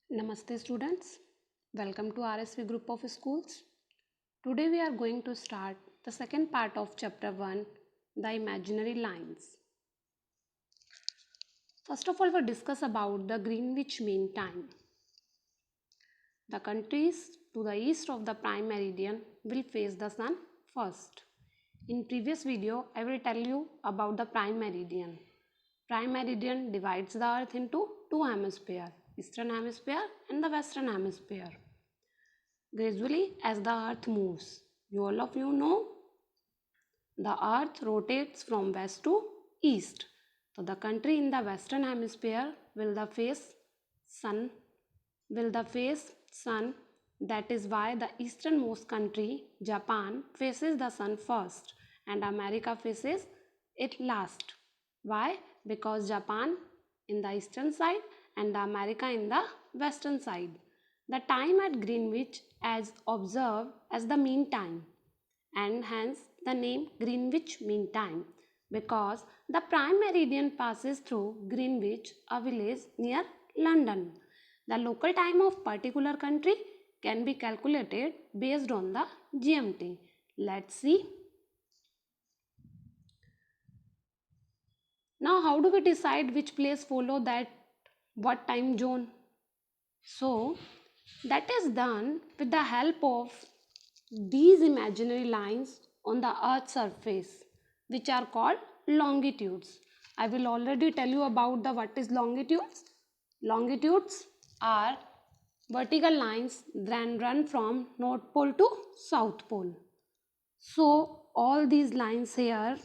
Namaste students, welcome to RSV group of schools. Today we are going to start the second part of chapter 1, the imaginary lines. First of all, we discuss about the Greenwich Mean Time. The countries to the east of the prime meridian will face the sun first. In previous video, I will tell you about the prime meridian. Prime meridian divides the earth into two hemispheres, eastern hemisphere and the western hemisphere. Gradually, as the earth moves, all of you know, the earth rotates from west to east. So the country in the western hemisphere will the face sun. That is why the easternmost country, Japan, faces the sun first and America faces it last. Why? Because Japan in the eastern side and America in the western side. The time at Greenwich is observed as the mean time, and hence the name Greenwich Mean Time, because the prime meridian passes through Greenwich, a village near London. The local time of particular country can be calculated based on the GMT. Let's see. Now, how do we decide which place follow that what time zone? So, that is done with the help of these imaginary lines on the earth's surface, which are called longitudes. I will already tell you about the what is longitudes. Longitudes are vertical lines that run from North Pole to South Pole. So all these lines here,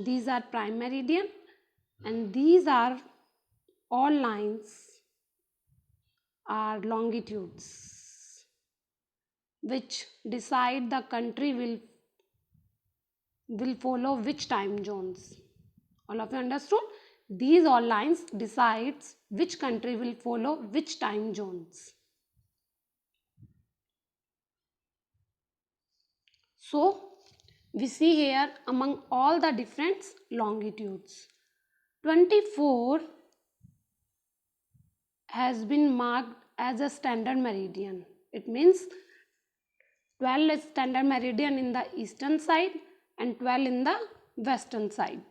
these are prime meridian, and these are all lines are longitudes, which decide the country will follow which time zones. All of you understood? These all lines decides which country will follow which time zones. So we see here among all the different longitudes, 24 has been marked as a standard meridian. It means 12 is standard meridian in the eastern side and 12 in the western side.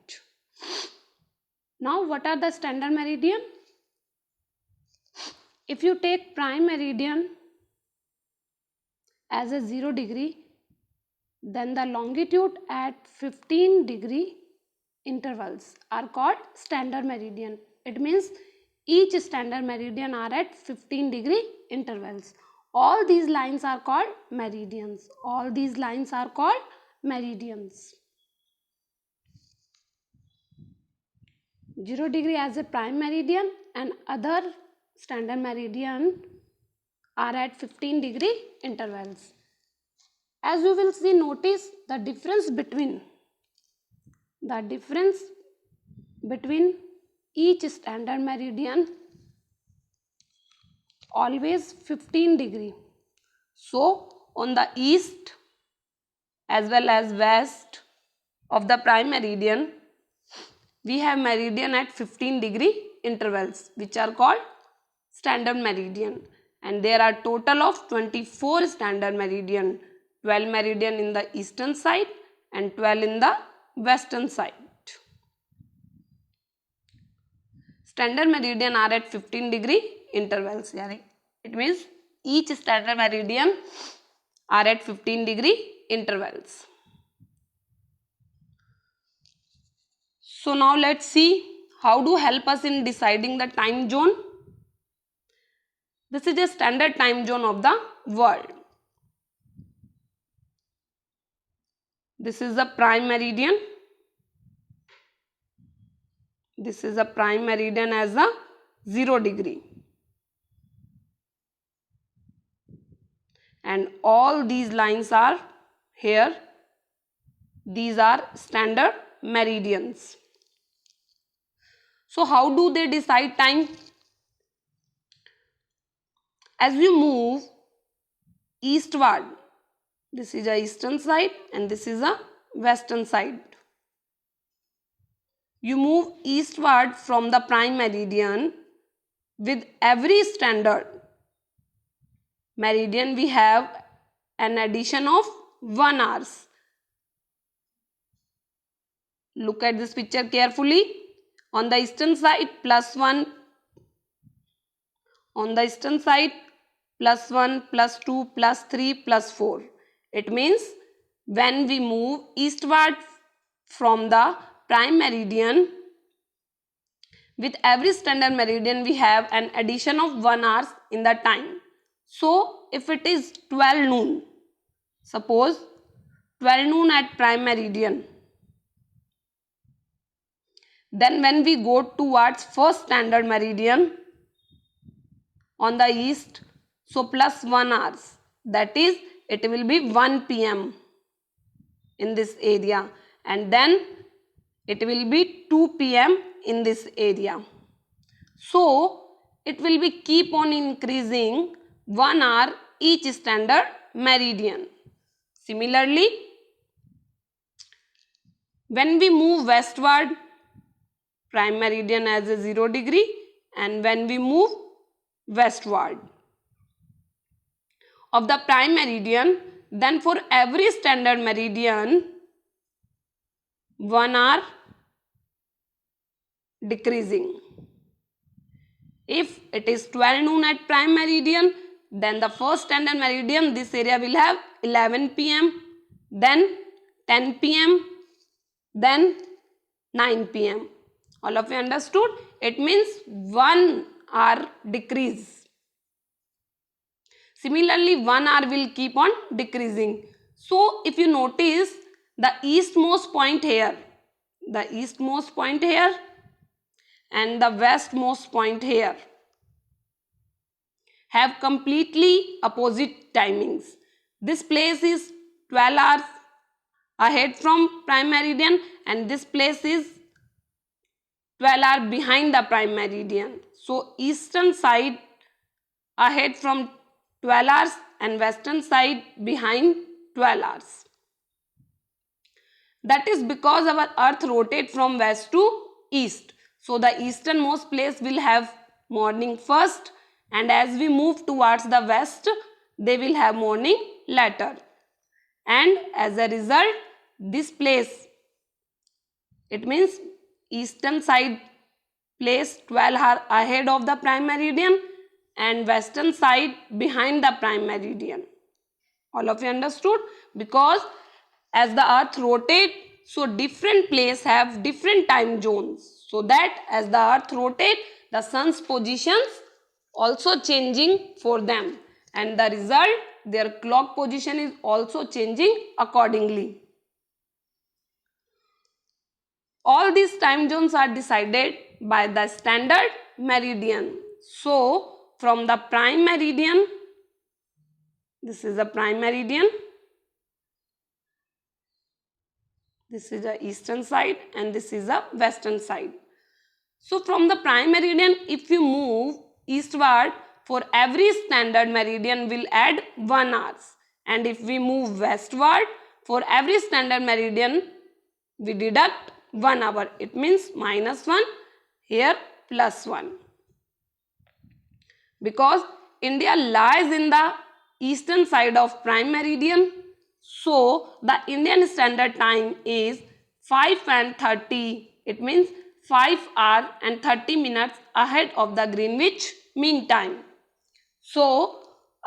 Now what are the standard meridian? If you take prime meridian as a 0 degree, then the longitude at 15 degree intervals are called standard meridian. It means each standard meridian are at 15 degree intervals. All these lines are called meridians. 0 degree as a prime meridian and other standard meridian are at 15 degree intervals. As you will see, notice the difference between each standard meridian always 15 degree. So on the east as well as west of the prime meridian, we have meridian at 15 degree intervals, which are called standard meridian, and there are total of 24 standard meridian, 12 meridian in the eastern side and 12 in the western side. Standard meridian are at 15 degree intervals. It means each standard meridian are at 15 degree intervals. So now let's see how to help us in deciding the time zone. This is a standard time zone of the world. This is the prime meridian. This is a prime meridian as a 0 degree. And all these lines are here. These are standard meridians. So how do they decide time? As you move eastward, this is a eastern side and this is a western side. You move eastward from the prime meridian, with every standard meridian we have an addition of 1 hours. Look at this picture carefully. On the eastern side +1, on the eastern side +1, +2, +3, +4. It means when we move eastward from the prime meridian, with every standard meridian we have an addition of 1 hour in the time. So if it is 12 noon, suppose 12 noon at prime meridian, then when we go towards first standard meridian on the east, so +1 hours, that is it will be 1 p.m. in this area, and then it will be 2 p.m. in this area. So it will be keep on increasing 1 hour each standard meridian. Similarly, when we move westward, prime meridian as a 0 degree, and when we move westward of the prime meridian, then for every standard meridian 1 hour decreasing. If it is 12 noon at prime meridian, then the first standard meridian, this area will have 11 p.m., then 10 p.m., then 9 p.m. All of you understood? It means 1 hour decrease. Similarly, 1 hour will keep on decreasing. So if you notice the eastmost point here, and the westmost point here have completely opposite timings. This place is 12 hours ahead from prime meridian, and this place is 12 hours behind the prime meridian. So eastern side ahead from 12 hours and western side behind 12 hours. That is because our earth rotates from west to east. So the easternmost place will have morning first, and as we move towards the west, they will have morning later. And as a result, this place, it means eastern side place 12 hours ahead of the prime meridian and western side behind the prime meridian. All of you understood? Because as the earth rotates, so different places have different time zones. So that as the earth rotates, the sun's positions also changing for them, and the result, their clock position is also changing accordingly. All these time zones are decided by the standard meridian. So from the prime meridian, this is the prime meridian, this is the eastern side, and this is the western side. So from the prime meridian, if you move eastward, for every standard meridian will add 1 hour, and if we move westward, for every standard meridian we deduct 1 hour. It means -1 here, +1. Because India lies in the eastern side of prime meridian, so the Indian standard time is 5:30. It means 5 hours and 30 minutes ahead of the Greenwich Mean Time. So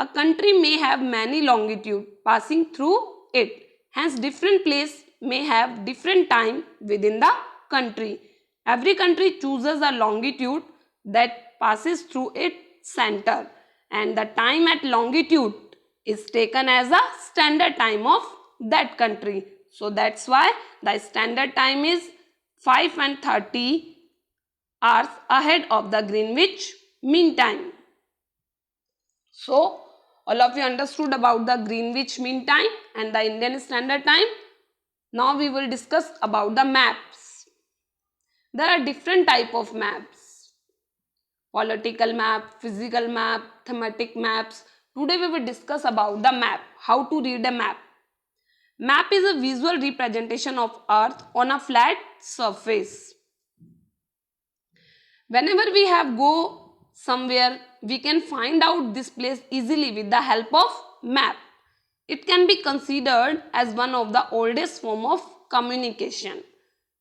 a country may have many longitude passing through it. Hence different place may have different time within the country. Every country chooses a longitude that passes through its center, and the time at longitude is taken as a standard time of that country. So that's why the standard time is 5:30 hours ahead of the Greenwich Mean Time. So all of you understood about the Greenwich Mean Time and the Indian Standard Time. Now we will discuss about the maps. There are different type of maps: political map, physical map, thematic maps. Today we will discuss about the map, how to read a map. Map is a visual representation of Earth on a flat surface. Whenever we have go somewhere, we can find out this place easily with the help of map. It can be considered as one of the oldest form of communication.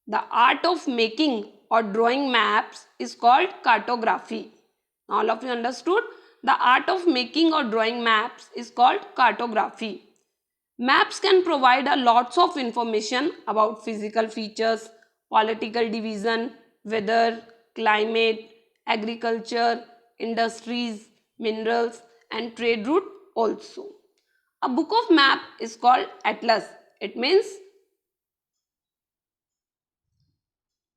The art of making or drawing maps is called cartography. All of you understood? The art of making or drawing maps is called cartography. Maps can provide a lots of information about physical features, political division, weather, climate, agriculture, industries, minerals, and trade route also. A book of map is called atlas. It means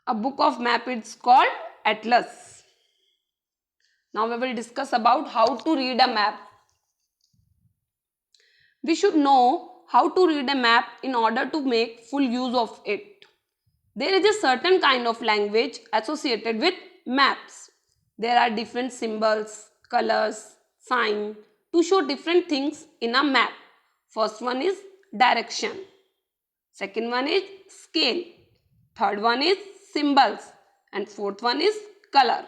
a book of map is called atlas. Now we will discuss about how to read a map. We should know how to read a map in order to make full use of it. There is a certain kind of language associated with maps. There are different symbols, colors, signs to show different things in a map. First one is direction. Second one is scale. Third one is symbols. And fourth one is color.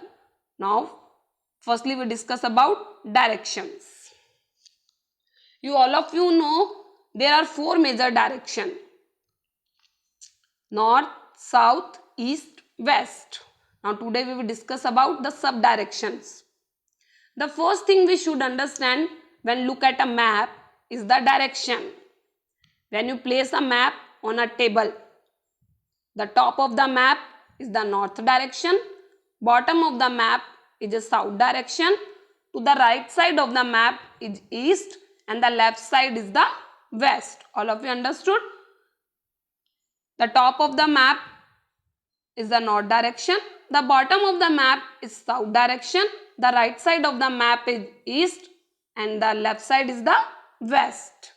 Now, firstly we discuss about directions. All of you know there are four major directions: north, south, east, west. Now today we will discuss about the sub directions. The first thing we should understand when look at a map is the direction. When you place a map on a table, the top of the map is the north direction, bottom of the map is the south direction, to the right side of the map is east, and the left side is the west. All of you understood? The top of the map is the north direction, the bottom of the map is south direction, the right side of the map is east, and the left side is the west.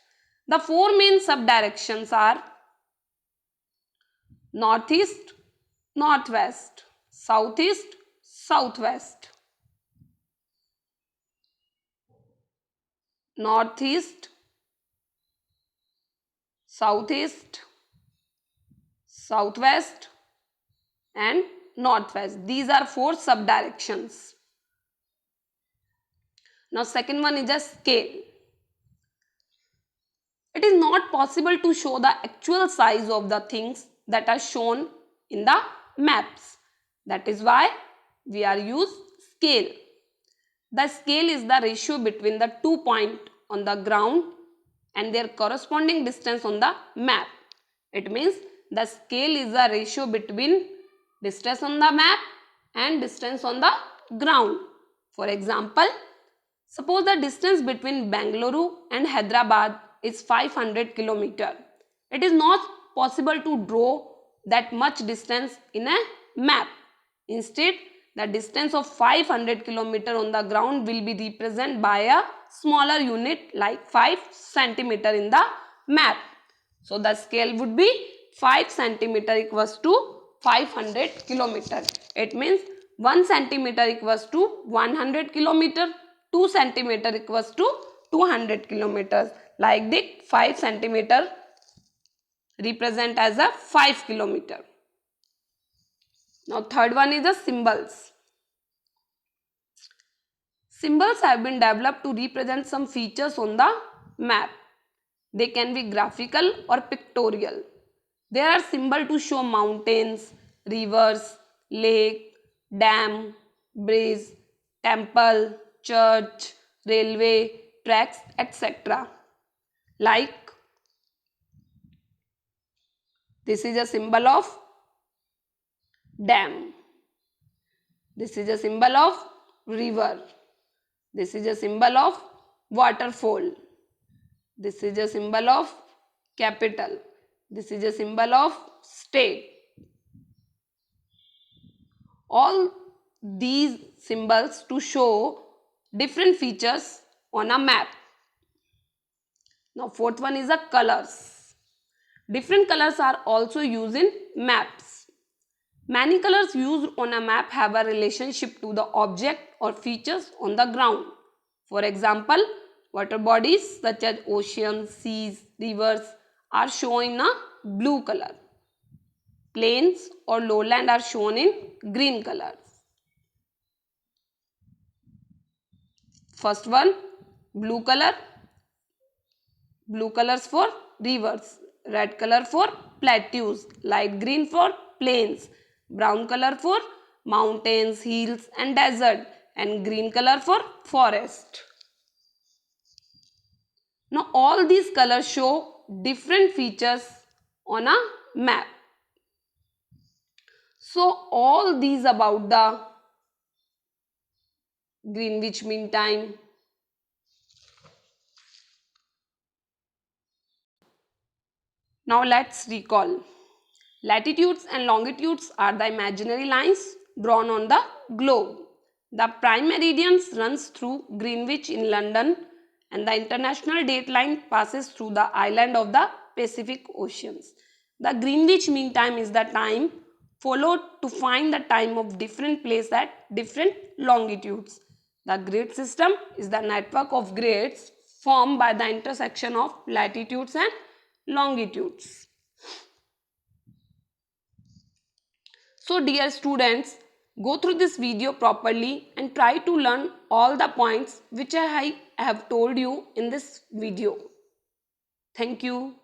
The four main sub directions are northeast, northwest, southeast, southwest. Northeast, southeast, southwest, and northwest. These are four sub directions. Now second one is a scale. It is not possible to show the actual size of the things that are shown in the maps. That is why we are use scale. The scale is the ratio between the 2 points on the ground and their corresponding distance on the map. It means the scale is the ratio between distance on the map and distance on the ground. For example, suppose the distance between Bengaluru and Hyderabad is 500 km. It is not possible to draw that much distance in a map. Instead, the distance of 500 km on the ground will be represented by a smaller unit like 5 cm in the map. So the scale would be 5 cm equals to 500 km. It means 1 cm equals to 100 km, 2 cm equals to 200 km. Like this, 5 cm represent as a 5 km. Now third one is the symbols. Symbols have been developed to represent some features on the map. They can be graphical or pictorial. There are symbols to show mountains, rivers, lake, dam, bridge, temple, church, railway, tracks, etc. Like this is a symbol of dam. This is a symbol of river. This is a symbol of waterfall. This is a symbol of capital. This is a symbol of state. All these symbols to show different features on a map. Now fourth one is the colors. Different colors are also used in maps. Many colors used on a map have a relationship to the object or features on the ground. For example, water bodies such as oceans, seas, rivers are shown in a blue color. Plains or lowland are shown in green color. First one, blue color. Blue colors for rivers, red color for plateaus, light green for plains, brown color for mountains, hills and desert, and green color for forest. Now all these colors show different features on a map. So all these about the Greenwich Mean Time. Now let's recall. Latitudes and longitudes are the imaginary lines drawn on the globe. The prime meridian runs through Greenwich in London and the international dateline passes through the island of the Pacific Oceans. The Greenwich Mean Time is the time followed to find the time of different places at different longitudes. The grid system is the network of grids formed by the intersection of latitudes and longitudes. So dear students, go through this video properly and try to learn all the points which I have told you in this video. Thank you.